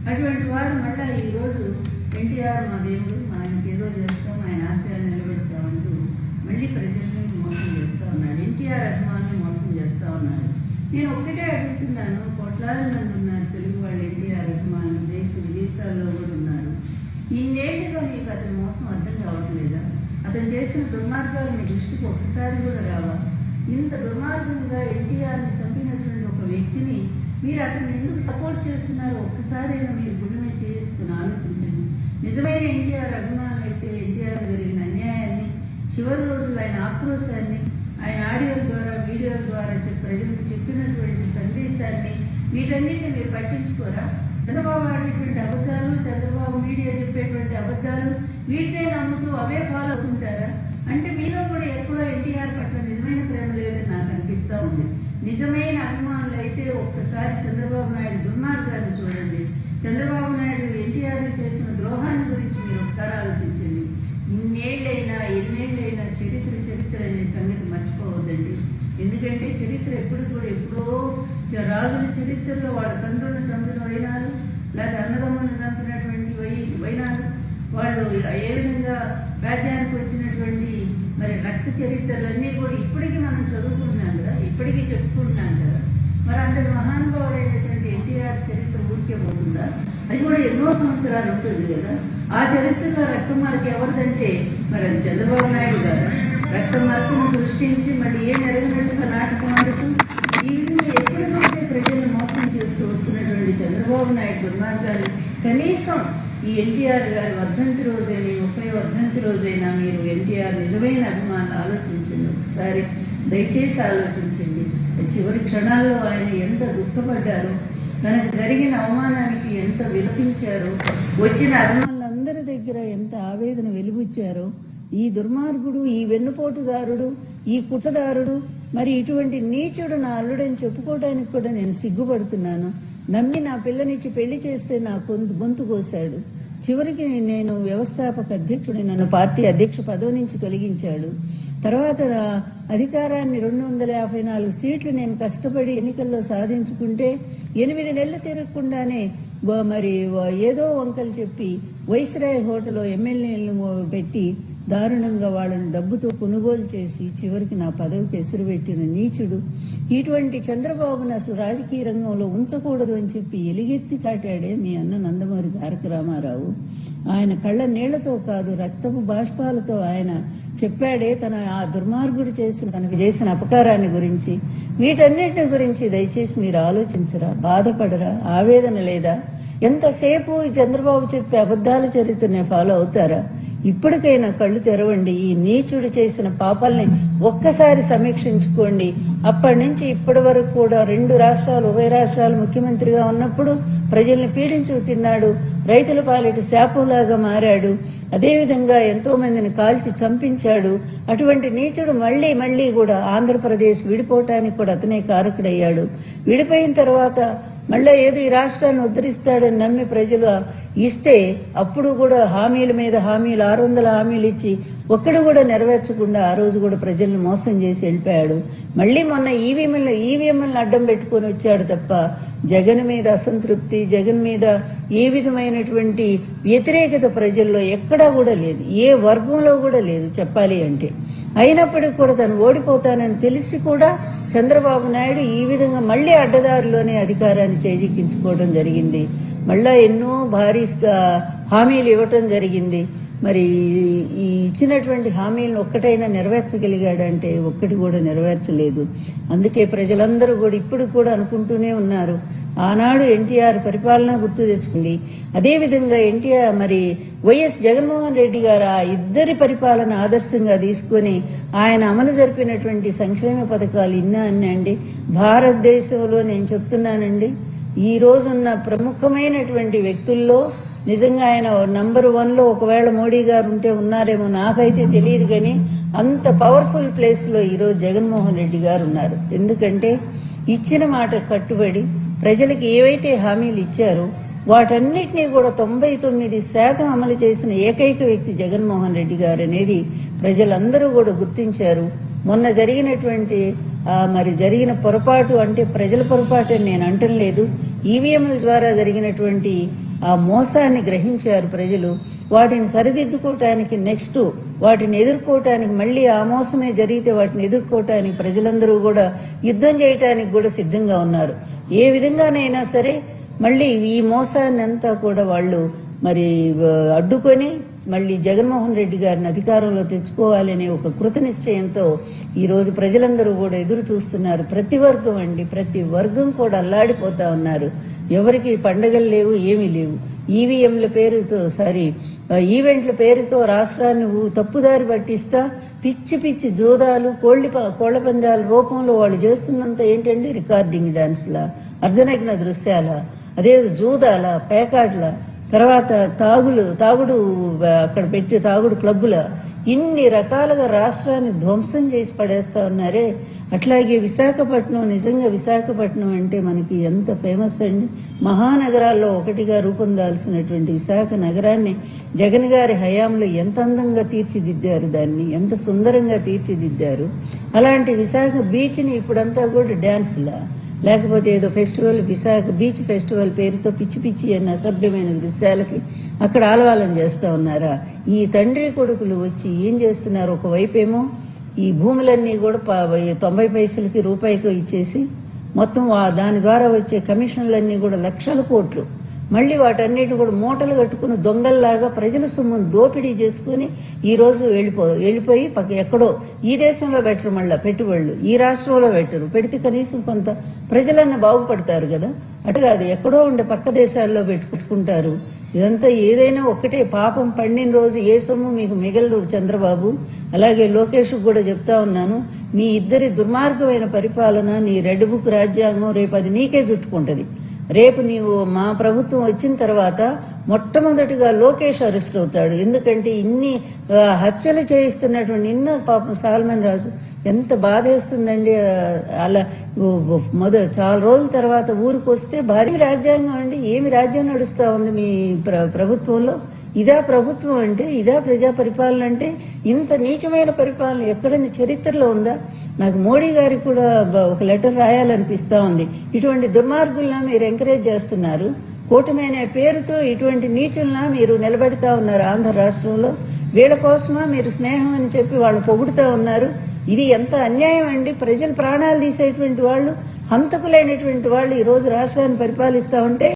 అటువంటి వాడు మళ్ళీ ఈరోజు ఎన్టీఆర్ మా దేవుడు, ఆయనకి ఏదో చేస్తాం, ఆయన ఆశయాన్ని నిలబెడతామంటూ మళ్ళీ ప్రజల్ని మోసం చేస్తూ ఉన్నాడు. ఎన్టీఆర్ అభిమానులు మోసం చేస్తూ ఉన్నాడు. నేను ఒక్కటే అడుగుతున్నాను, కోట్లాది మంది ఉన్నారు తెలుగు వాళ్ళు, ఎన్టీఆర్ అభిమానులు దేశ విదేశాల్లో కూడా ఉన్నారు. ఇన్నేళ్లుగా మీకు అతని మోసం అర్థం కావట్లేదా? అతను చేసిన దుర్మార్గాలు మీ దృష్టికి ఒక్కసారి కూడా రావా? ఇంత దుర్మార్గంగా ఎన్టీఆర్ని చంపినటువంటి ఒక వ్యక్తిని మీరు అతన్ని ఎందుకు సపోర్ట్ చేస్తున్నారో ఒక్కసారైనా మీరు గుడిమే చేసుకుని ఆలోచించండి. నిజమైన ఎన్టీఆర్ అభిమానులు అయితే ఎన్టీఆర్ జరిగిన అన్యాయాన్ని, చివరి రోజుల్లో ఆయన ఆక్రోశాన్ని, ఆయన ఆడియోల ద్వారా వీడియోల ద్వారా ప్రజలకు చెప్పినటువంటి సందేశాన్ని, వీటన్నిటిని మీరు పట్టించుకోరా? చంద్రబాబు ఆడేటువంటి అబద్ధాలు, చంద్రబాబు మీడియా చెప్పేటువంటి అబద్ధాలు, వీటినే నమ్ముతూ అవే ఫాలో అవుతుంటారా? అంటే మీలో కూడా ఎప్పుడో ఎన్టీఆర్ పట్ల నిజమైన ప్రేమ లేదని నాకు అనిపిస్తూ ఉంది. నిజమైన అభిమానులు అయితే ఒక్కసారి చంద్రబాబు నాయుడు దుర్మార్గాన్ని చూడండి. చంద్రబాబు నాయుడు ఎన్టీఆర్ చేసిన ద్రోహాన్ని గురించి మీరు ఒకసారి ఆలోచించండి. ఎన్నేళ్ళైనా చరిత్ర అనే సంగతి మర్చిపోవద్దండి. ఎందుకంటే చరిత్ర ఎప్పుడో రాజుల చరిత్రలో వాళ్ళ తండ్రులను చంపిన వైనాలు, లేదా అన్నదమ్ములను చంపినటువంటి వైనాలు, వాళ్ళు ఏ విధంగా రాజ్యానికి వచ్చినటువంటి మరి రక్త చరిత్రలన్నీ కూడా ఇప్పటికీ మనం చదువుకుంటున్నాం కదా, ఇప్పటికీ చెప్పుకుంటున్నాం కదా. మరి అంత మహానుభావుడైనటువంటి ఎన్టీఆర్ చరిత్ర ఊరికే పోతుందా? అది కూడా ఎన్నో సంవత్సరాలు ఉంటుంది కదా. ఆ చరిత్రలో రక్తమార్కు ఎవరిదంటే మరి అది చంద్రబాబు నాయుడు కదా. రక్తమార్కును సృష్టించి మళ్ళీ ఏం ఎరగినట్టుగా నాటకం ఆడుతూ ఈ విధంగా ఎప్పటికంటే ప్రజలను మోసం చేస్తూ వస్తున్నటువంటి చంద్రబాబు నాయుడు దుర్మార్గాలు కనీసం ఈ ఎన్టీఆర్ గారి వర్ధంతి రోజైనా, 30వ వర్ధంతి రోజైనా మీరు ఎన్టీఆర్ నిజమైన అభిమానులు ఆలోచించండి. ఒకసారి దయచేసి ఆలోచించండి. చివరి క్షణాల్లో ఆయన ఎంత దుఃఖపడ్డారో, తనకు జరిగిన అవమానానికి ఎంత విలపించారో, వచ్చిన అభిమానులందరి దగ్గర ఎంత ఆవేదన వెలిబుచ్చారో. ఈ దుర్మార్గుడు, ఈ వెన్నుపోటుదారుడు, ఈ కుట్రదారుడు, మరి ఇటువంటి నీచుడు నా అల్లుడని చెప్పుకోవడానికి కూడా నేను సిగ్గుపడుతున్నాను. నమ్మి నా పిల్లనిచ్చి పెళ్లి చేస్తే నా గొంతు కోశాడు. చివరికి నేను వ్యవస్థాపక అధ్యక్షుడి, నన్ను పార్టీ అధ్యక్ష పదవి నుంచి తొలగించాడు. తర్వాత అధికారాన్ని 254 సీట్లు నేను కష్టపడి ఎన్నికల్లో సాధించుకుంటే 8 నెలలు తిరగకుండానే మరి ఏదో వంకలు చెప్పి వైస్రాయ్ హోటల్లో ఎమ్మెల్యేలను పెట్టి దారుణంగా వాళ్ళని డబ్బుతో కొనుగోలు చేసి చివరికి నా పదవికి ఎసురు పెట్టిన నీచుడు. ఇటువంటి చంద్రబాబును అసలు రాజకీయ రంగంలో ఉంచకూడదు అని చెప్పి ఎలుగెత్తి చాటాడే మీ అన్న నందమూరి తారక రామారావు. ఆయన కళ్ళ నీళ్లతో కాదు, రక్తపు బాష్పాలతో ఆయన చెప్పాడే ఆ దుర్మార్గుడు తనకు చేసిన అపకారాన్ని గురించి. వీటన్నిటి గురించి దయచేసి మీరు ఆలోచించరా? బాధపడరా? ఆవేదన లేదా? ఎంతసేపు చంద్రబాబు చెప్పే అబద్ధాల చరిత్రనే ఫాలో అవుతారా? ఇప్పటికైనా కళ్ళు తెరవండి. ఈ నీచుడు చేసిన పాపాలని ఒక్కసారి సమీక్షించుకోండి. అప్పటి నుంచి ఇప్పటి వరకు కూడా 2 రాష్ట్రాలు, ఉభయ రాష్ట్రాలు ముఖ్యమంత్రిగా ఉన్నప్పుడు ప్రజల్ని పీడించు తిన్నాడు. రైతుల పాలిట శాపంలాగా మారాడు. అదేవిధంగా ఎంతో మందిని కాల్చి చంపించాడు. అటువంటి నీచుడు మళ్లీ కూడా ఆంధ్రప్రదేశ్ విడిపోవటానికి కూడా అతనే కారకుడయ్యాడు. విడిపోయిన తర్వాత మళ్ళీ ఏదో ఈ రాష్ట్రాన్ని ఉద్ధరిస్తాడని నమ్మి ప్రజలు ఇస్తే అప్పుడు కూడా హామీల మీద హామీలు, 600 హామీలు ఇచ్చి ఒక్కడు కూడా నెరవేర్చకుండా ఆ రోజు కూడా ప్రజల్ని మోసం చేసి వెళ్ళిపోయాడు. మళ్ళీ మొన్న ఈవీఎంలను అడ్డం పెట్టుకుని వచ్చాడు తప్ప జగన్ మీద అసంతృప్తి, జగన్ మీద ఏ విధమైనటువంటి వ్యతిరేకత ప్రజల్లో ఎక్కడా కూడా లేదు, ఏ వర్గంలో కూడా లేదు చెప్పాలి అంటే. అయినప్పటికీ కూడా తను ఓడిపోతానని తెలిసి కూడా చంద్రబాబు నాయుడు ఈ విధంగా మళ్లీ అడ్డదారిలోనే అధికారాన్ని చేజిక్కించుకోవడం జరిగింది. మళ్ళా ఎన్నో భారీగా హామీలు ఇవ్వటం జరిగింది. మరి ఈ ఇచ్చినటువంటి హామీలను ఒక్కటైనా నెరవేర్చగలిగాడంటే ఒక్కటి కూడా నెరవేర్చలేదు. అందుకే ప్రజలందరూ కూడా ఇప్పుడు కూడా అనుకుంటూనే ఉన్నారు, ఆనాడు ఎన్టీఆర్ పరిపాలన గుర్తు తెచ్చుకుంది. అదేవిధంగా మరి వైఎస్ జగన్మోహన్ రెడ్డి గారు ఆ ఇద్దరి పరిపాలన ఆదర్శంగా తీసుకుని ఆయన అమలు జరిపినటువంటి సంక్షేమ పథకాలు అన్నీ అండి. భారతదేశంలో నేను చెప్తున్నానండి, ఈ రోజున్న ప్రముఖమైనటువంటి వ్యక్తుల్లో నిజంగా ఆయన నంబర్ 1లో ఒకవేళ మోడీ గారు ఉంటే ఉన్నారేమో, నాకైతే తెలియదు. కానీ అంత పవర్ఫుల్ ప్లేస్ లో ఈరోజు జగన్మోహన్ రెడ్డి గారు ఉన్నారు. ఎందుకంటే ఇచ్చిన మాట కట్టుబడి ప్రజలకు ఏవైతే హామీలు ఇచ్చారో వాటన్నిటినీ కూడా 99% అమలు చేసిన ఏకైక వ్యక్తి జగన్మోహన్ రెడ్డి గారు అనేది ప్రజలందరూ కూడా గుర్తించారు. మొన్న జరిగినటువంటి జరిగిన పొరపాటు అంటే ప్రజల పొరపాటు అని నేను అంటం లేదు. ఈవీఎంల ద్వారా జరిగినటువంటి ఆ మోసాన్ని గ్రహించారు ప్రజలు. వాటిని సరిదిద్దుకోవటానికి నెక్స్ట్ వాటిని ఎదుర్కోవటానికి మళ్ళీ ఆ మోసమే జరిగితే వాటిని ఎదుర్కోవటానికి ప్రజలందరూ కూడా యుద్ధం చేయటానికి కూడా సిద్ధంగా ఉన్నారు. ఏ విధంగానైనా సరే మళ్ళీ ఈ మోసాన్ని అంతా కూడా వాళ్ళు మరి అడ్డుకొని మళ్ళీ జగన్మోహన్ రెడ్డి గారిని అధికారంలో తెచ్చుకోవాలనే ఒక కృత నిశ్చయంతో ఈ రోజు ప్రజలందరూ కూడా ఎదురు చూస్తున్నారు. ప్రతి వర్గం కూడా అల్లాడిపోతా ఉన్నారు. ఎవరికి పండగలు లేవు, ఏమీ లేవు. ఈవీఎంల పేరుతో ఈవెంట్ల పేరుతో రాష్ట్రాన్ని తప్పుదారి పట్టిస్తా పిచ్చి జూదాలు కోళ్ల పందాల రూపంలో వాళ్ళు చేస్తున్నంత ఏంటండి, రికార్డింగ్ డాన్స్లా, అర్ధనగ్న దృశ్యాల, అదే జూదాల, పేకాట్ల, తర్వాత తాగుడు అక్కడ పెట్టి తాగుడు క్లబ్బుల, ఇన్ని రకాలుగా రాష్ట్రాన్ని ధ్వంసం చేసి పడేస్తా ఉన్నారే. అట్లాగే విశాఖపట్నం, నిజంగా విశాఖపట్నం అంటే మనకి ఎంత ఫేమస్ అండి. మహానగరాల్లో ఒకటిగా రూపొందాల్సినటువంటి విశాఖ నగరాన్ని జగన్ గారి హయాంలో ఎంత అందంగా తీర్చిదిద్దారు, దాన్ని ఎంత సుందరంగా తీర్చిదిద్దారు. అలాంటి విశాఖ బీచ్ని ఇప్పుడంతా కూడా డ్యాన్సులా, లేకపోతే ఏదో ఫెస్టివల్, విశాఖ బీచ్ ఫెస్టివల్ పేరుతో పిచ్చి అన్న అసభ్యమైన దృశ్యాలకి అక్కడ ఆలవాలం చేస్తా ఉన్నారా? ఈ తండ్రి కొడుకులు వచ్చి ఏం చేస్తున్నారు? ఒకవైపేమో ఈ భూములన్నీ కూడా 90 పైసలకి రూపాయికి ఇచ్చేసి మొత్తం దాని ద్వారా వచ్చే కమిషన్లన్నీ కూడా లక్షల కోట్లు, మళ్లీ వాటన్నిటిని కూడా మూటలు కట్టుకుని దొంగల్లాగా ప్రజల సొమ్మును దోపిడీ చేసుకుని ఈ రోజు వెళ్లిపోయి ఎక్కడో ఈ దేశంలో పెట్టరు, మళ్ళా పెట్టుబడులు ఈ రాష్ట్రంలో పెట్టరు. పెడితే కనీసం కొంత ప్రజలన్నీ బాగుపడతారు కదా. అటు కాదు, ఎక్కడో ఉండే పక్క దేశాల్లో పెట్టుకుంటారు. ఇదంతా ఏదైనా ఒక్కటే, పాపం పండిన రోజు ఏ సొమ్ము మీకు మిగలదు చంద్రబాబు. అలాగే లోకేష్ కూడా చెప్తా ఉన్నాను, మీ ఇద్దరి దుర్మార్గమైన పరిపాలన, నీ రెడ్ బుక్ రాజ్యాంగం రేపు అది నీకే చుట్టుకుంటది. రేపు నీవు మా ప్రభుత్వం వచ్చిన తర్వాత మొట్టమొదటిగా లోకేష్ అరెస్ట్ అవుతాడు. ఎందుకంటే ఇన్ని హత్యలు చేయిస్తున్నటువంటి పాపం సాల్మన్ రాజు ఎంత బాధేస్తుందండి. అలా చాలా రోజుల తర్వాత ఊరికి వస్తే భారీ రాజ్యాంగం అండి. ఏమి రాజ్యం నడుస్తా ఉంది మీ ప్రభుత్వంలో? ఇదా ప్రభుత్వం అంటే? ఇదా ప్రజా పరిపాలన అంటే? ఇంత నీచమైన పరిపాలన ఎక్కడైనా చరిత్రలో ఉందా? నాకు మోడీ గారికి కూడా ఒక లెటర్ రాయాలనిపిస్తా ఉంది. ఇటువంటి దుర్మార్గుల్లా మీరు ఎంకరేజ్ చేస్తున్నారు. కూటమి అనే పేరుతో ఇటువంటి నీచుల్లా మీరు నిలబెడతా ఉన్నారు ఆంధ్ర రాష్ట్రంలో. వీళ్ళ కోసమా మీరు స్నేహం అని చెప్పి వాళ్ళు పొగుడుతా ఉన్నారు. ఇది ఎంత అన్యాయం అండి. ప్రజల ప్రాణాలు తీసేటువంటి వాళ్ళు, హంతకులైనటువంటి వాళ్ళు ఈ రోజు రాష్ట్రాన్ని పరిపాలిస్తా ఉంటే